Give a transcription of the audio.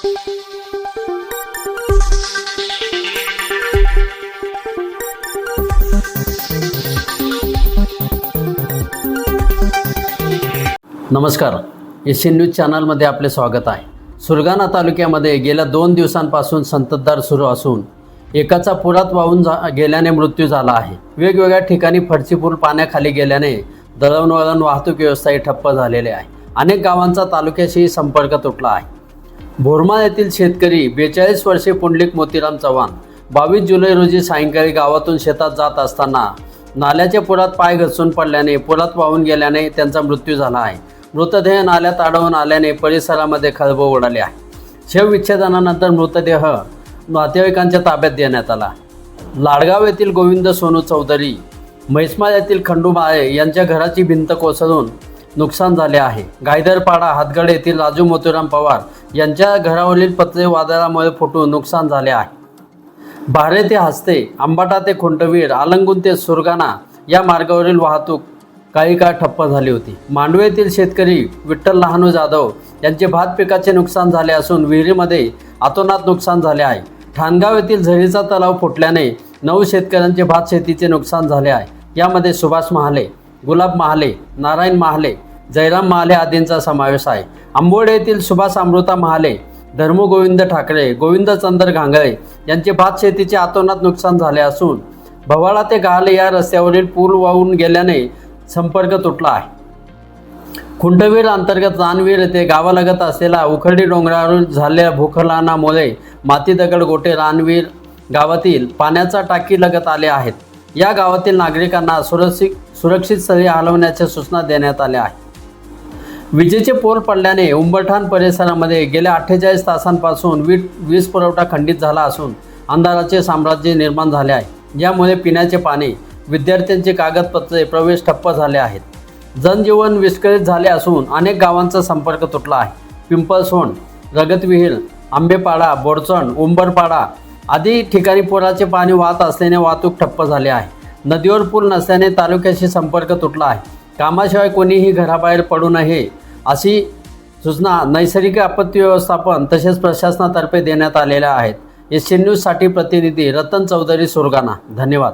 नमस्कार, Asian news चॅनलमध्ये आपले स्वागत आहे। सुरगाणा तालुक्यामध्ये गेल्या 2 दिवसांपासून संततधार सुरू असून एकाचा पुरात वाहून गेल्याने मृत्यू झाला आहे। वेगवेगळ्या ठिकाणी फडची पूल पाण्याखाली गेल्याने दळणवळण वाहतूक व्यवस्थाही ठप्प झालेली आहे। अनेक गावांचा तालुक्याशी संपर्क तुटला आहे। बोरमाळ येथील शेतकरी 42 वर्षीय पुंडलिक मोतीराम चव्हाण 22 जुलै रोजी सायंकाळी गावातून शेतात जात असताना नाल्याच्या पुरात पाय घसरून पडल्याने पुरात वाहून गेल्याने त्यांचा मृत्यू झाला आहे। मृतदेह नाल्यात अडवून आल्याने परिसरामध्ये खळबळ उडाली आहे। शवविच्छेदनानंतर मृतदेह नातेवाईकांच्या ताब्यात देण्यात आला। लाडगाव येथील गोविंद सोनू चौधरी, म्हैसमाळ येथील खंडू माळे यांच्या घराची भिंत कोसळून नुकसान झाले आहे। गायदरपाडा हातगड येथील राजू मोतीराम पवार यांच्या घरावरील पत्रे वादळामुळे फुटून नुकसान झाले आहे। बारे ते हस्ते, अंबाटा ते खुंटवीर, आलंगून ते सुरगाणा या मार्गावरील वाहतूक काही काळ ठप्प झाली होती। मांडवे येथील शेतकरी विठ्ठल लहानू जाधव यांचे भात पिकाचे नुकसान झाले असून विहिरीमध्ये अतोनात नुकसान झाले आहे। ठाणगाव येथील झरीचा तलाव फुटल्याने 9 शेतकऱ्यांचे भात शेतीचे नुकसान झाले आहे। यामध्ये सुभाष महाले, गुलाब महाले, नारायण महाले, जयराम महाले आदींचा समावेश आहे। आंबोडे येथील सुभाष अमृता महाले, धर्मू गोविंद ठाकरे, गोविंद चंद्र घांगळे यांचे भात शेतीचे अतोनात नुकसान झाले असून भवाळा ते गाले या रस्त्यावरील पूल वाहून गेल्याने संपर्क तुटला आहे। खुंटवीर अंतर्गत रानवीर येथे गावालगत असलेल्या उखर्डी डोंगरावर झालेल्या भूस्खलनामुळे माती दगड गोटे रानवीर गावातील पाण्याचा टाकी लगत आले आहेत। या गावातील नागरिकांना सुरक्षित स्थळी हलवण्याच्या सूचना देण्यात आल्या आहेत। विजेचे पोल पडल्याने उंबरठाण परिसरामध्ये गेल्या 48 तासांपासून वीज पुरवठा खंडित झाला असून अंधाराचे साम्राज्य निर्माण झाले आहे। यामुळे पिण्याचे पाणी, विद्यार्थ्यांचे कागदपत्रे प्रवेश ठप्प झाले आहेत। जनजीवन विस्कळीत झाले असून अनेक गावांचा संपर्क तुटला आहे। पिंपळसोंड, रगतविहीर, आंबेपाडा, बोरचण, उंबरपाडा आदी ठिकाणी पुराचे पाणी वाहत असल्याने वाहतूक ठप्प झाली आहे। नदीवर पूल नसल्याने तालुक्याशी संपर्क तुटला आहे। कामाशिवाय कोणीही घराबाहेर पडू नये अशी सूचना नैसर्गिक आपत्ती व्यवस्थापन तसेच प्रशासनातर्फे देण्यात आलेल्या आहेत। एशियन न्यूजसाठी प्रतिनिधी रतन चौधरी, सुरगाणा। धन्यवाद।